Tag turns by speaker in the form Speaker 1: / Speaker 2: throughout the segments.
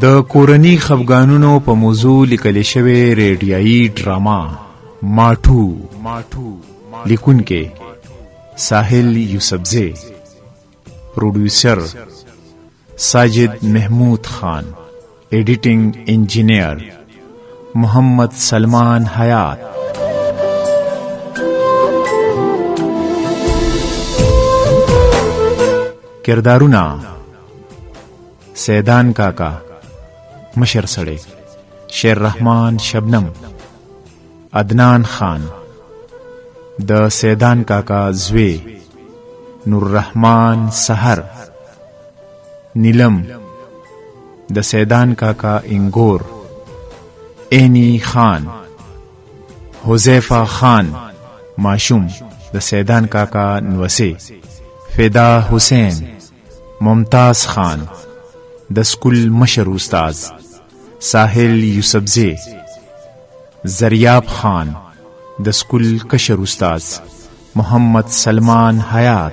Speaker 1: د کورنی خفګانونو په موضوع لیکل شوی ریډیایي ډراما ماټو لیکونکي ساحل یوسفزی، پروډیوسر ساجد محمود خان، ایڈیٹنگ انجینئر محمد سلمان حیات. کردارونه: سیدان کاکا مشر سړی، شیر رحمان شبنم، عدنان خان د سیدان کاکا زوی، نور رحمان سحر، نیلم د سیدان کاکا انگور، اینی خان، حذیفه خان ماشوم د سیدان کاکا نوسی، فدا حسین، ممتاز خان د سکول مشر استاز، ساحل یوسفزی، زریاب خان د سکول کشر استاز، محمد سلمان حیات،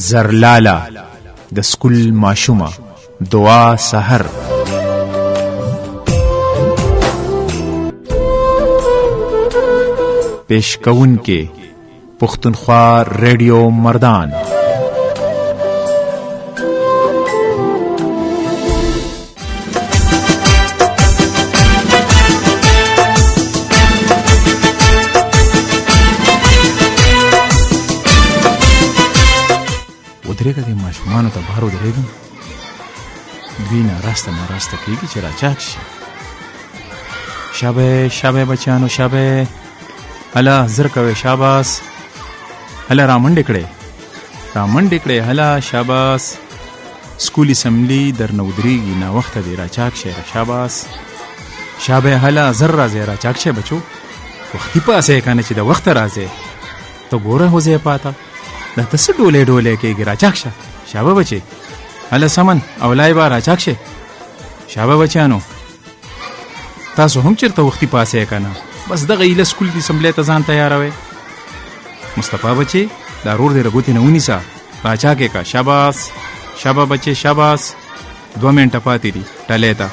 Speaker 1: زرلالا د سکول ماشومه، دعا سحر. پیش کون کے پختونخوا ریڈیو مردان. ودرېږه دې ماشومانو ته بهر ودرېږم، دوی ناراسته کېږي چې راچاک شي. شابه بچیانو، شابه، هله زر کوئ، شاباس، هله رامنډې کړئ، هله شاباس. سکول اسمبلی درنه ودرېږي، ناوخته دی، راچاک شئ، شاباس. شابه، هله زر راځئ، راچاک شئ بچو، وختي پاسئ که نه چې د وخته راځئ. ته ګوره حذیفه ته دا ته څه ډولې کېږي، راچاک شه. شابه بچې، هله سمن اولای به راچاک شئ. شابه بچیانو، تاسو هم چېرته وختي پاسئ که نه، بس دغه ایله سکول کې اسمبلی ته ځان تیاروئ. مصطفی بچې، دا رور دې له ګوتې نه ونیسه، راچاک یې که. شاباس، شابه بچې، شاباس. 2 منټه پاتې دي ټلۍ ته.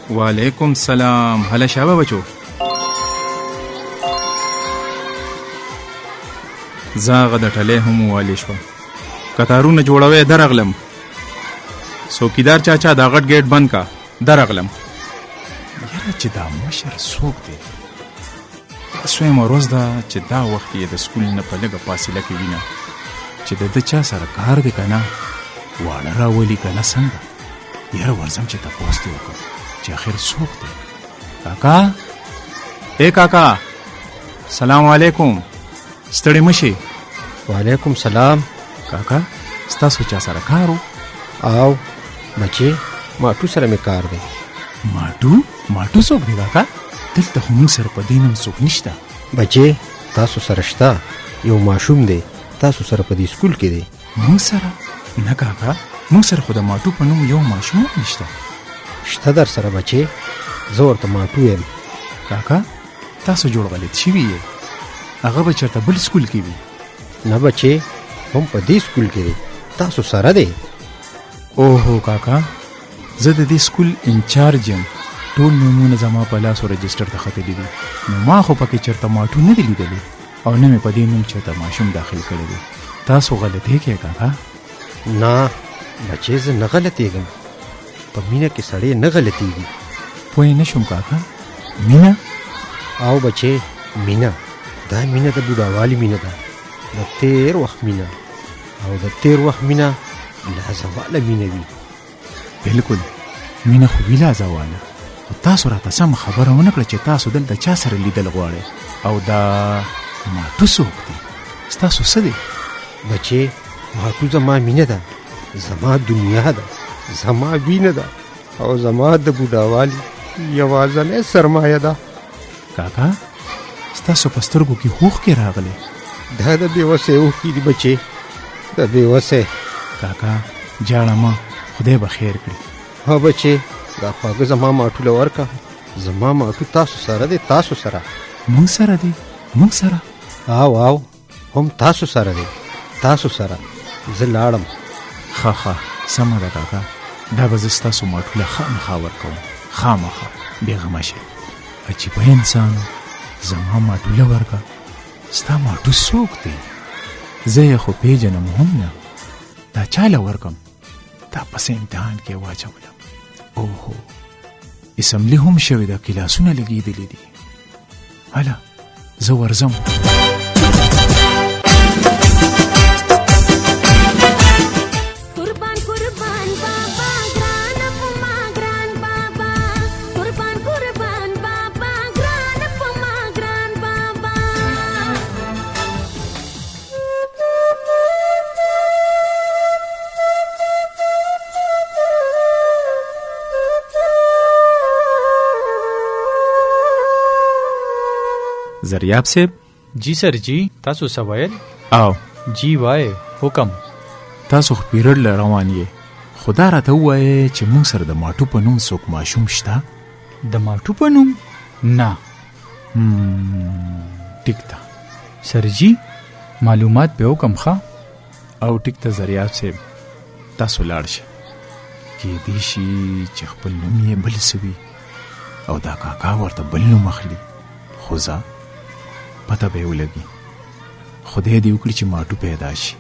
Speaker 1: وعلیکم سلام، هله شابه بچو. زاغه د ټلۍ هم ووالې شوه، کتارونه جوړوی درغلم. څوکیدار چاچا دا غټ ګیټ بند کا، درغلم. یاره چې دا مشر څوک دی؟ سویمه ورځ ده چې دا وخت یې د سکول نه په لږه فاصله کې وینه چې د ده چا سره کار دی که نه، واړه راولي که نه څنګه. یاره ورځم چې تپوس دې وکړم چې اخر څوک دی. کاکا، ای کاکا، سلام علیکم، ستړی مشي.
Speaker 2: وعلیکم سلام.
Speaker 1: کاکا، ستاسو چا سره کار و؟
Speaker 2: او بچې، ماټو سره مې کار دی. ماټو څوک دی کاکا؟ دلته خو موږ سره په دې نوم څوک نشته. بچې، تاسو سره شته، یو ماشوم دی، تاسو سره په دې سکول کې دی.
Speaker 1: موږ سره؟ نه کاکا، موږ سره خو د ماټو په نوم یو ماشوم نشته.
Speaker 2: شته در سره بچې، زه ورته ماټو یم.
Speaker 1: کاکا، تاسو جوړ غلط شوي یې، هغه به چېرته بل سکول کې وي.
Speaker 2: نه بچې، هم په دې سکول کې دی، تاسو سره دی.
Speaker 1: اوهو کاکا، زه د دې سکول انچارج یم، ټول نومونه زما په لاسو رجسټر ته ختلي دي، نو ما خو پکې چېرته ماټو نه دی لیدلی او نه مې په دې نوم چېرته ماشوم داخل کړی دی. تاسو غلطېږئ کاکا؟
Speaker 2: نه بچې، زه نه غلطېږم، په مینه کې سړی نه غلطېږي.
Speaker 1: پوه نه شوم کاکا، مینه؟
Speaker 2: او بچې، مینه دا مینه د بوډاوالي مینه ده، د تیر وخت مینه، او د تیر وخت مینه لازواله مینه وي.
Speaker 1: بلکل، مینه خو وي لازواله. خو تاسو راته سم خبره ونه کړه چې تاسو دلته چا سره لیدل غواړئ، او دا ماټو څوک دی؟ ستاسو څه دی؟
Speaker 2: بچې، ماټو زما مینه ده، زما دنیا ده، زما وینه ده، او زما د بوډاوالي یوازنۍ سرمایه ده.
Speaker 1: کاکا، ستاسو په سترګو کې اوښکې راغلې.
Speaker 2: دا د بېوسۍ اوښکې دي بچې، د بېوسۍ.
Speaker 1: کاکا، جاړه مه، خدای به خیر کړي.
Speaker 2: ها بچې، دا خواږه زما ماټو له ورکه، زما ماټو تاسو سره دی، تاسو سره.
Speaker 1: موږ سره دی؟ موږ سره؟
Speaker 2: او هم تاسو سره دی، تاسو سره. زه لاړم.
Speaker 1: ښه سمه ده کاکا، دا به زه ستاسو ماټو له خامخا ورکوم، خامخا بېغمه شئ. عجیبه انسان، زما ماټوله ورکه، ستا ماټو څوک دی؟ زه یې خو پیژنم هم نه، دا چاله ورکم؟ دا پس امتحان کې واچولم. اوهو، اسمبلي هم شوې ده، کلاسونه لګېدلي دي. هله زه ورځم. زریاب صاحب.
Speaker 3: جی سر جی، تاسو سوایل؟
Speaker 1: او
Speaker 3: جی وای، حکم.
Speaker 1: تاسو خو پیریډ له روان یې، خو دا راته ووایې چې موږ سره د ماټو په نوم څوک ماشوم شته؟
Speaker 3: د ماټو په نوم؟ نه.
Speaker 1: ټیک ده
Speaker 3: سر جی، معلومات به وکم ښه.
Speaker 1: او ټیک ده زریاب صاحب، تاسو لاړ شئ. کېدای شي چې خپل نوم یې بل څه وي او دا کاکا ورته بل نوم اخلي، خو زه پته به یې ولګي. خدای دې وکړي چې ماټو پیدا شي.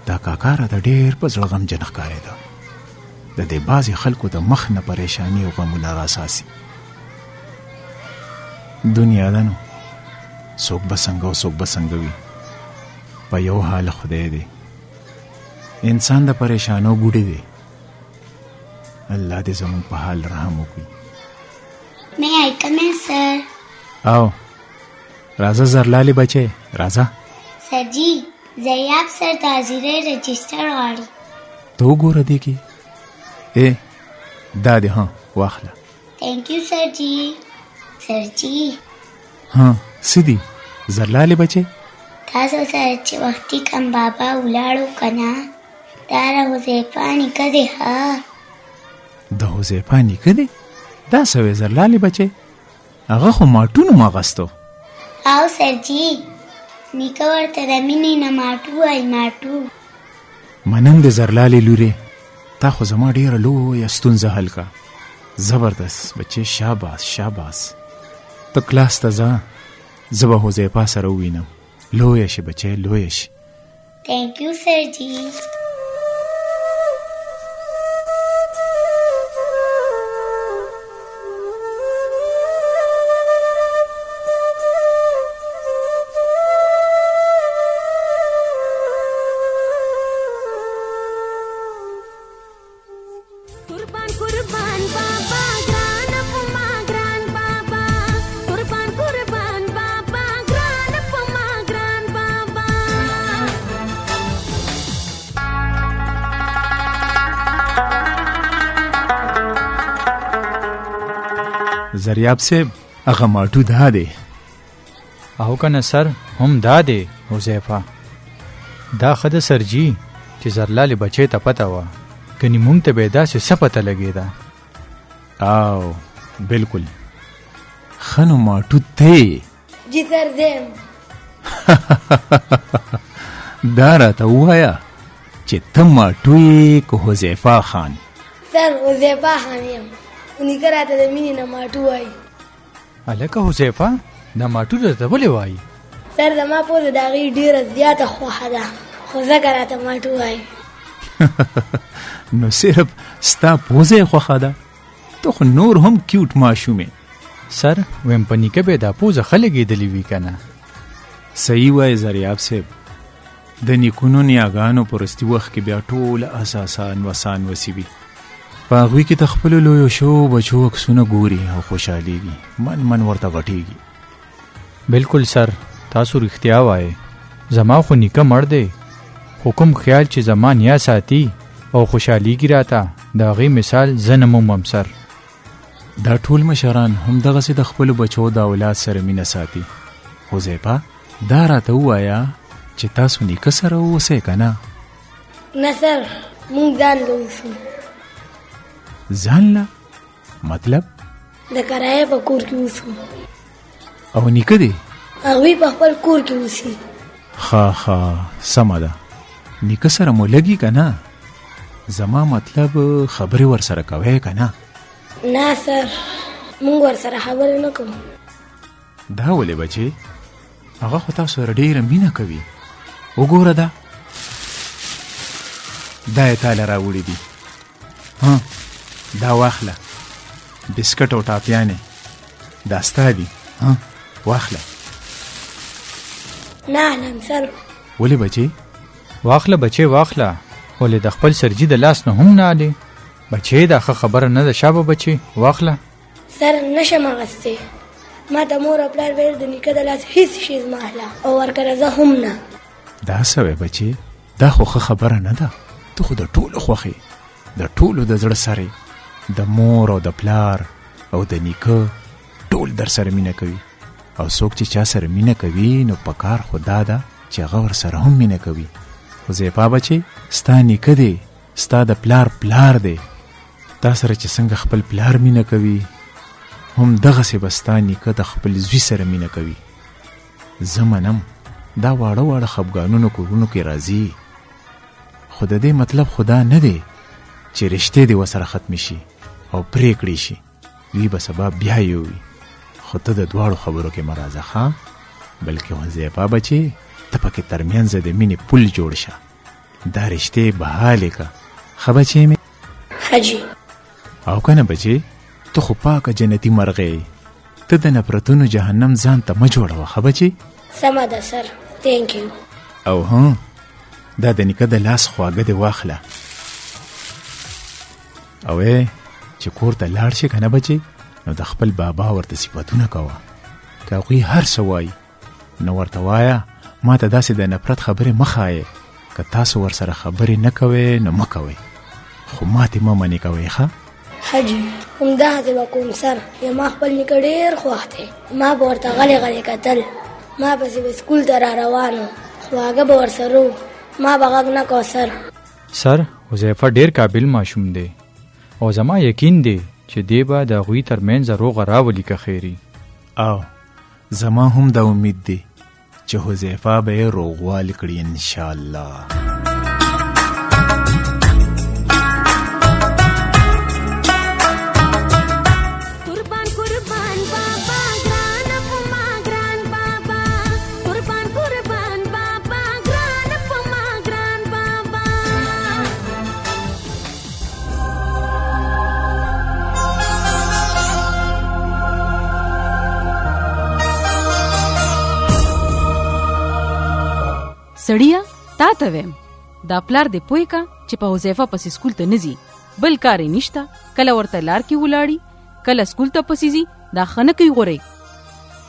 Speaker 1: دا کاکا راته ډېر په زړه غمجن ښکارېده. د دې بعضې خلکو د مخ نه پریشاني او غمونه راساسي. دنیا ده نو، څوک به څنګه او څوک به څنګه وي، په یو حال خدای دی. انسان د پریشانو بوډی دی. الله دې زموږ په حال رحم وکړي.
Speaker 4: May I come in, sir?
Speaker 1: او راځه زرلالې بچې، راځه.
Speaker 4: سر جی، زریاب سر د حاضرۍ رجسټر غواړي.
Speaker 1: ته وګوره دې کې. دا دې ها واخله.
Speaker 4: تھینک یو سر جی. سر جی
Speaker 1: ها څه دي زرلالې بچې؟
Speaker 4: تاسو سره چې وختي کم بابا ولاړو که نه، دا د حذیفه نیکه دی. ها
Speaker 1: د حذیفه نیکه دی؟ دا څه وې زرلالې بچې؟ هغه خو ماټو نوم اخیستو.
Speaker 4: او سر جی، نیکه ورته د مینې نه ماټو وایي، ماټو.
Speaker 1: منم د زرلالې لورې، تا خو زما ډېره لویه ستونزه حل کړه. زبردست بچې، شاباس شاباس. ته کلاس ته ځه، زه به حذیفه سره ووینم. لویه شي بچې، لویه شي.
Speaker 4: تھینک یو سر جی.
Speaker 1: زریاب صاحب، هغه ماټو دا دی.
Speaker 3: او کنه سر، هم دا دی حذیفه. دا ښه ده سر جی چې زرلالې بچې ته پته وه، کنې مونږ ته به یې داسې څه پته لګېده.
Speaker 1: او بلکل ښه نو ماټو ته
Speaker 5: جی سر دیم.
Speaker 1: دا راته ووایه چې ته ماټو یې که حذیفه خان؟
Speaker 5: سر حذیفه خان یم، نیکه راته د مینې نه ماټو وایي.
Speaker 3: هلکه حذیفه، دا ماټو درته ولې وایي؟
Speaker 5: سر زما پوزه د هغې ډېره زیاته خوښه ده، خو ځکه راته ماټو وایي.
Speaker 1: نو صرف ستا پوزه یې خوښه ده؟ ته خو نور هم کیوټ ماشوم یې.
Speaker 3: سر ویم په نیکه به دا پوزه ښه لګېدلې وي که نه؟
Speaker 1: صحیح وایي زریاب صاحب. د نیکونو نیاګانو په وروستي وخت کې بیا ټوله اساسان وسان وسي وي. په هغوی کې د خپلو لویو شوو بچو عکسونه ګوري او خوشحالېږي، من ورته غټېږي.
Speaker 3: بلکل سر، تاسو رښتیا وایئ. زما خو نیکه مړ دی، خو کوم خیال چې زما نیا ساتي او خوشحالېږي راته، د هغې مثال زه نه مومم سر.
Speaker 1: دا ټول مشران هم دغسې د خپلو بچو د اولاد سره مینه ساتي. حذیفه، دا راته ووایه چې تاسو نیکه سره اوسئ که نه؟
Speaker 5: نه سر، مونږ ځان له اوسو.
Speaker 1: ځان له؟ مطلب؟
Speaker 5: د کرایه په کور کې اوسو.
Speaker 1: او نیکه دی؟
Speaker 5: هغوی په خپل کور کې اوسي.
Speaker 1: ښه سمه ده. نیکه سره مو لګي که نه؟ زما مطلب خبرې ورسره کوې که نه؟
Speaker 5: نه سر، مونږ ورسره خبرې نه کوو.
Speaker 1: دا ولې بچې؟ هغه خو تاسو سره ډېره مینه کوي. وګوره دا یې تاله راوړي دي. دا واخله، بسکټ او ټاپیانې دا ستا دي. واخله.
Speaker 5: نه علم سر.
Speaker 1: ولې بچې؟
Speaker 3: واخله بچې واخله، ولې د خپل سرجي د لاس نه هم نه علي. بچې دا ښه خبره نه ده. شابه بچې واخله.
Speaker 5: سر نشم اغستی، ما ته مور او پلار ویل د نیکه د لاس هیڅ شی زما اخله او ورکړه زه هم نه.
Speaker 1: دا څه وی بچې؟ دا خو ښه خبره نه ده. ته خو د ټولو خوښې، د ټولو د زړه سره، د مور او د پلار او د نیکه ټول در سره مینه کوي. او څوک چې چا سره مینه کوي نو په کار خو دا ده چې هغه ورسره هم مینه کوي. حذیفه بچې، ستا نیکه دی، ستا د پلار پلار دی. تا سره چې څنګه خپل پلار مینه کوي هم دغسې به ستا نیکه د خپل زوی سره مینه کوي. زه منم دا واړه واړه خفګانونو کورونو کې راځي، خو د دې مطلب خو دا نه دی چې رشتې دې ورسره ختمې شي او پرېکړې شي. دوی به سبا بیا یو وي. خو ته د دواړو خبرو کې مه راځه ښه، بلکې حذیفه بچې ته پکې ترمنځ د مینې پل جوړ شه. دا رشتې بحالې که ښه بچې مې؟
Speaker 5: حاجي.
Speaker 1: او که نه بچې، ته خو پاکه جنتي مرغې، ته د نفرتونو جهنم ځان ته مه جوړوه ښه بچې؟
Speaker 5: سمه ده سر، تینک یو.
Speaker 1: او دا د نیکه د لاس خواږه دې واخله. او چې کور ته لاړ شي که نه بچې، نو د خپل بابا ورته صفتونه کوه. که هغوی هر څه وایي نو ورته وایه ما ته داسې د نفرت خبرې مه ښایې. که تاسو ورسره خبرې نه کوئ نو مه کوئ، خو ماتې مه منې کوئ ښه؟
Speaker 5: حاجي همداسې به کوم سر. ما خپل نیکه ډېر خوښ دی. ما به ورته غلې غلې کتل، ما پسې به سکول ته را روان و، خواږه به ورسره و، ما به غږ نه کو سر.
Speaker 3: سر حذیفه ډېر قابل ماشوم دی او زما یقین دی چې دی به د هغوی ترمنځ روغه راولي که خیري.
Speaker 1: او زما هم دا امید دی چې حذیفه به یې روغوالي کړي انشاءالله.
Speaker 6: سړیا تا ته ویم دا پلار دې پوه کا چې په حذیفه پسې سکول ته نه ځي، بل کار یې نشته. کله ورته لار کې ولاړي، کله سکول ته پسې ځي. دا ښه نه کوي. غورئ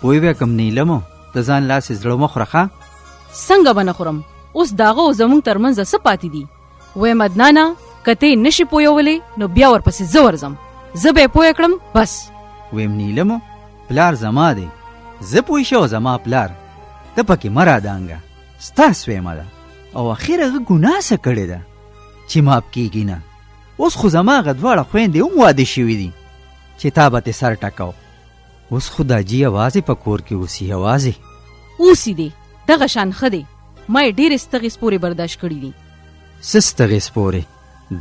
Speaker 7: پوه بیا کم نیلمو د ځان لاسې زړه مه خوره ښه.
Speaker 6: څنګه به نه خورم؟ اوس داغه او زموږ ترمنځ څه پاتې دي؟ ویم ادنانه که ته یې نشي پوهولی نو بیا ورپسې زه ورځم، زه به یې پوه کړم بس.
Speaker 7: ویم نیلمو پلار زما دی، زه پوه شو زما پلار، ته پکې مه رادانګه، ستا سویمه ده. او اخر هغه ګناه څه کړې ده چې ماف کېږي نه؟ اوس خو زما هغه دواړه خویندې هم واده شوي دي چې تا به تې سر ټکاو. اوس خو دا جي یوازې په کور کې اوسي، یوازې
Speaker 6: اوسي دی. دغه شان ښه دی. ما یې ډېرې ستغې سپورې برداشت کړي دي.
Speaker 7: څه ستغې سپورې؟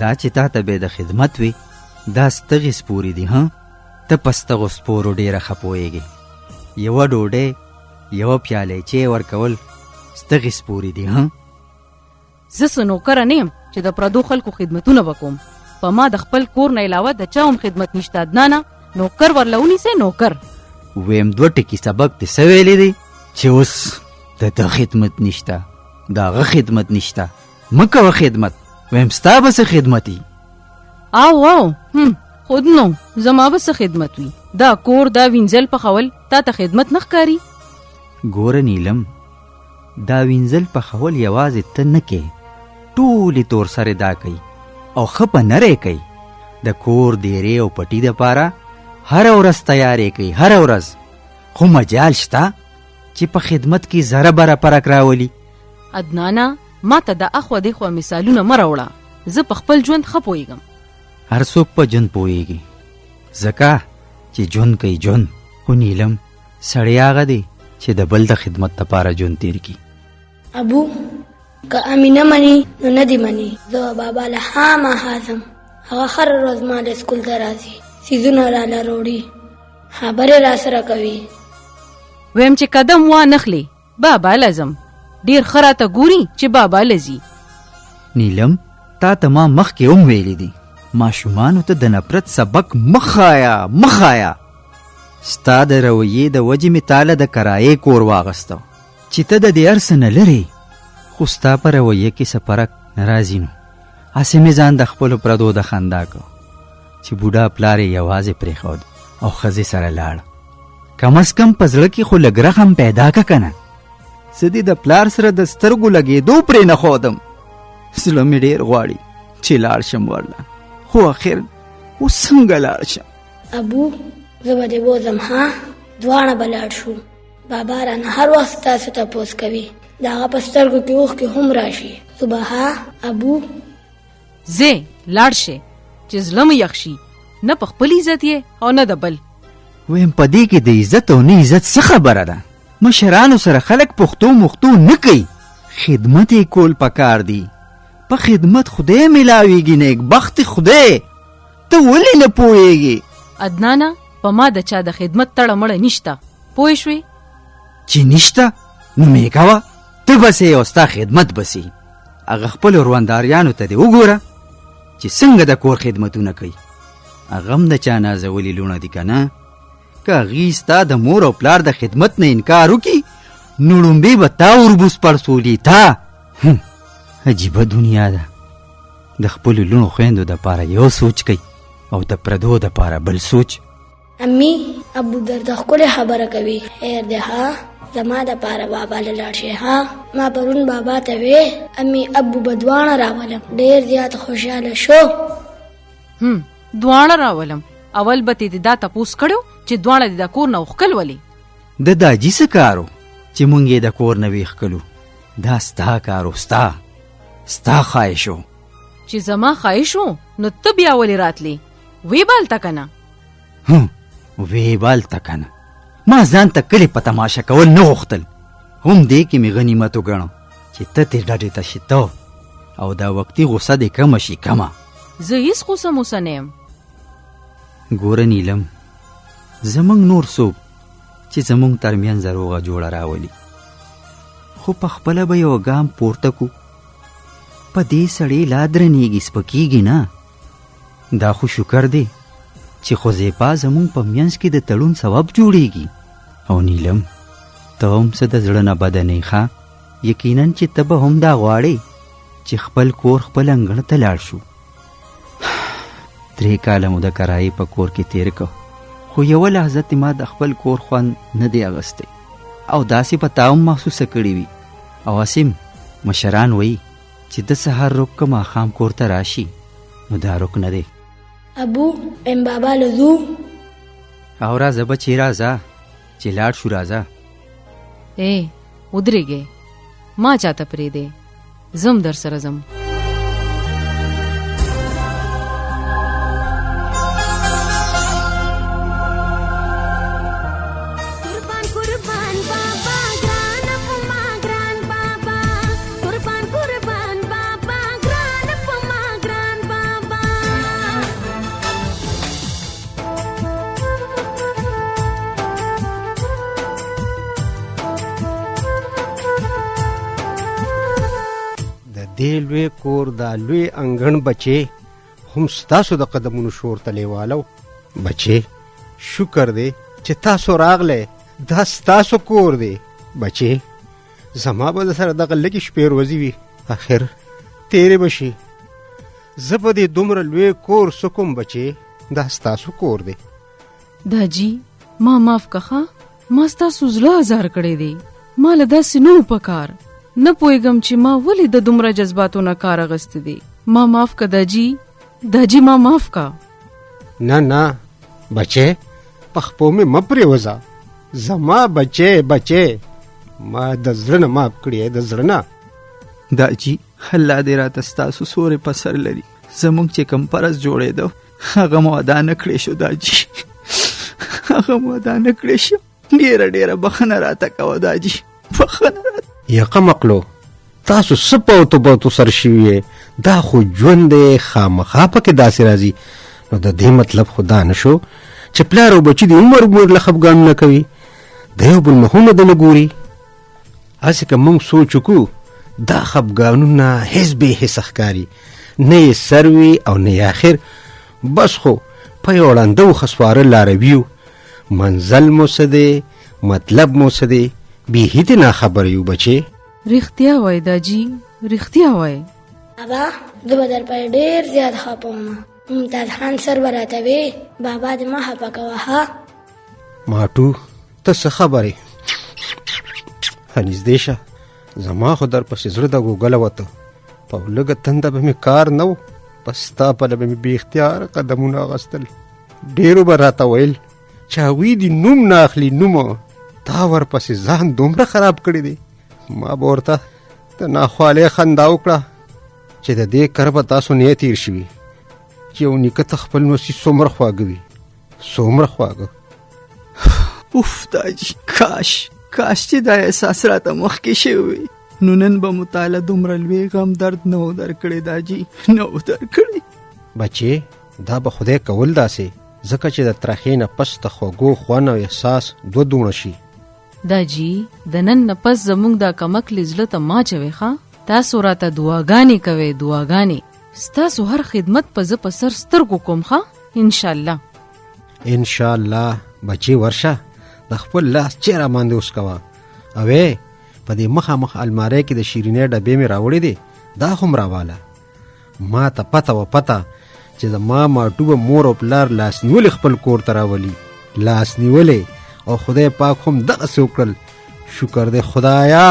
Speaker 7: دا چې تا ته به د خدمت وي دا ستغې سپورې دي. ته په ستغو سپورو ډېره ښه پوهېږې. یوه ډوډۍ یوه پیالی چای ورکول ستغې سپورې دي.
Speaker 6: زه څه نوکره نه یم چې د پردو خلکو خدمتونه به کوم. په ما د خپل کور نه علاوه د چا هم خدمت نشته. ادنانه نوکر ورله ونیسئ نوکر.
Speaker 7: ویم دوه ټکي سبق دې څه ویلی دی چې اوس د ده خدمت نشته، د هغه خدمت نشته. مه کوه خدمت. ویم ستا به څه خدمت وي؟
Speaker 6: او خود نو زما به څه خدمت وي؟ دا کور دا وینځل پخول تا ته خدمت نه ښکاري؟
Speaker 7: ګوره نیلم، دا وینځل پخول یوازې ته نه کې، ټولې تور سره دا کوي او ښه په نری کوي. د کور دیرې او پټي دپاره هره ورځ تیارې کوي، هره ورځ. خو مجال شته چې په خدمت کې ذره بره فرق راولي.
Speaker 6: ادنانه ما ته د اخوا دېخوا مثالونه مه راوړه. زه په خپل ژوند ښه پوهېږم.
Speaker 7: هر څوک په ژوند پوهېږي، ځکه چې ژوند کوي ژوند. خو نیلم سړی هغه دی چې د بل د خدمت دپاره ژوند تیر کړي.
Speaker 5: ابو که امینه مني نو نه دې مني. زه بابا له خامخا ځم. هغه هره ورځ ما د سکول ته راځي، څیزونه راله راوړي، خبرې را سره کوي.
Speaker 6: ویم چې قدم وانخلې بابا لازم ډیر ښه راته ګوري چې بابا لځي.
Speaker 7: نیلم تا ته ما مخکې هم ویلي دي ماشومانو ته د نفرت سبق مخ آیا. ستا د رویې د وجې مې تاله د کرایې کور واغسته چې ته د دې هر څه نه لرې، خو ستا په رویې کې څه فرق نه راځي. نو هسې مې ځان د خپلو پردو د خندا کو چې بوډا پلار یې یوازې پرېښود او ښځې سره لاړ. کم از کم په زړه کې خو لږ رحم پیدا که که نه. زه دې د پلار سره د سترګو لګېدو پرې نه ښودم. زړه مې ډېر غواړي چې لاړ شم ورله، خو اخر اوس څنګه لاړ شم؟
Speaker 5: ابو زه به دې بوځم. ها دواړه به لاړ شو. بابا رانه هر وخت تاسو تپوس کوي، د هغه په سترګو کې اوښکې هم راشي. صبح ها ابو
Speaker 6: زه لاړ شې چې زړه مې یخ شي، نه په خپل عزت یې او نه د بل.
Speaker 7: ویم په دې کې د عزت او نه عزت څه خبره ده؟ مشرانو سره خلک پښتو مختو نه کوي، خدمت یې کول پکار دی. په خدمت خدای ملاویږي، نیک بخت خدای. ته ولې نه پوهېږې؟
Speaker 6: عدنانه په ما د چا د خدمت تړه مړه نشته، پوه شوې؟
Speaker 7: چې نشته نو مې کوه، ته بسې او ستا خدمت بسې. هغه خپلو روانداریانو ته دې وګوره چې څنګه د کور خدمتونه کوي. هغه هم د چا نازولي لوڼه دي که نه؟ که هغې ستا د مور او پلار د خدمت نه انکار وکړي نو لومبې به تا وربوس پړسولي تا. عجیبه دنیا ده. د خپلو لوڼو خویندو دپاره یو سوچ کوي او د پردو دپاره بل سوچ.
Speaker 5: امي ابو درته ښکلې خبره کوي. خیر دی ها، زما دپاره بابا له لاړ شي. ها ما پرون بابا ته وې امي ابو به دواړه راولم. ډېر زیات خوشحاله شو.
Speaker 6: دواړه راولم. اول به تې دا تپوس کړو چې دواړه دې د کور نه وښکل ولې؟
Speaker 7: د داجي څه کارو چې مونږ یې د کور نه ویښکلو؟ دا ستا کارو، ستا خواهش و.
Speaker 6: چې زما خواهش و نو ته بیا ولې راتلې؟ وی بالته که نه؟
Speaker 7: وی بالته که نه. ما ځان ته کلي په تماشه کول نه غوښتل. هم دې کې مې غنیمت وګڼو چې ته تې ډډې ته شي ته او دا وقتي غوسه دې کمه شي کمه.
Speaker 6: زه هېڅ غوسه موسه نه یم.
Speaker 7: ګوره نیلم، زمونږ نور څوک چې زمونږ ترمنځ روغه جوړه راولي، خو په خپله به یو ګام پورته کو. په دې سړی لا درنېږي، سپکېږي نه. دا خو شکر دی چې خوزیپا زمونږ په منځ کې د تړون سبب جوړیږي. او نیلم ته هم څه د زړه نه بده نه ښه، یقینا چې ته به هم دا غواړې چې خپل کور خپل انګړ ته لاړ شو. 3 کاله مو د کرایې په کور کې تیر کو، خو یوه لحظه ته ما د خپل کور خوند نه دی اغستی او داسې په تا هم محسوسه کړې وي. او اسیم مشران وایي چې د سهار رک که ماښام کور ته راشي نو دا رک نه دی.
Speaker 5: ابو ام بابا له ځو.
Speaker 7: او راځه بچې راځه چې لاړ شو. راځه
Speaker 6: ودرېږې، ما چاته پرېږدې، زم در سره ځم.
Speaker 2: دې لوی کور دا لوی انګڼ بچې هم ستاسو د قدمونو شور ته لیوالو. بچې شکر دی چې تاسو راغلی، دا ستاسو کور دی. بچې زما به د سره دغه لږې شپې روزي وي، اخر تیرې به شي. زه به دې دومره لوی کور څه کوم بچې؟ دا ستاسو کور دی.
Speaker 6: داجي ما معاف کښه، ما ستاسو زړه ازار کړی دی. ما له داسې نه و په کار، نه پوهېږم چې ما ولې د دومره جذباتو نه کار اغستی دی. ما معاف که داجي ما معاف که.
Speaker 2: نه بچې په خپو مې مه پرېوځه. زما بچې ما د زړه نه معاف کړی، د زړه نه.
Speaker 7: داجي الله دې راته ستاسو سورې په سر لري. زمونږ چې کوم فرض جوړېدو هغه مو ادا نه کړی شو داجي، هغه مو ادا نه کړی شو. ډېره بخښنه راته کوه داجي، بخښنه راته.
Speaker 2: یقه مقلو تاسو سپوتو بوتو سر شوی دا خو ژوند دی خامخا پکې داسې راځي نو د دې مطلب خو دا نشو چې پلار او بچي د عمر له خفګان نه کوي د یو بل مخونه د نه ګوري هسې که موږ سوچ وکړو دا خفګانونه هیڅ بې حسه ښکاري نه یې سر وي او نه یې آخر بس خو په یو ړانده و خسواره لاروي یو منزل مو څه دی مطلب مو څه دی بیخي دې ناخبره یو بچې
Speaker 6: رښتیا وای داجي رښتیا وای
Speaker 5: بابا زه به در پسې ډېر زیات خفه وم ممتاز خان سر به راته وی بابا دې مه خفه کوه ها
Speaker 2: ماټو ته څه خبرې نږدې شه زما خو در پسې زړه د ګوګله وته په لږه تنده به مې کار نه و بس ستا پله به مې بې اختیاره قدمونه اخیستل ډېرو به راته ویل چې هغوی دې نوم نه اخلي نومه تا ورپسې ځان دومره خراب کړی دی ما به ورته د ناخوالۍ خندا وکړه چې د دې کره به تاسو نه تیر شوي چې یو نیکه ته خپل نوسي څومره خواږه وي څومره خواږه
Speaker 7: اوف داجي کاش چې دا احساس راته مخکې شوی نو نن به مطالعه دومره لوی غم درد نه و درکړی داجي نه و درکړی
Speaker 2: بچې دا به خدای کول داسې ځکه چې د ترخې نه پس د خوږو خوند او احساس دوه دونه شي
Speaker 6: داجي د نن نه پس زموږ دا کمکلې زړه ته ما چوي ښه تاسو راته دعاګانې کوئ دعاګانې ستاسو هر خدمت په زه په سر سترګو کوم ښه انشاءالله
Speaker 2: انشاءالله بچې ورشه د خپل لاس چیرې باندې اوس کوه اوې په دې مخامخ المارۍ کې د شیرینۍ ډبې مې راوړې دي دا هم راواله ما ته پته چې زما ماټو به مور او پلار لاس نیولې خپل کور ته راولي لاس نیولې او خدای پاک هم دغسې وکړل شکر دی خدایا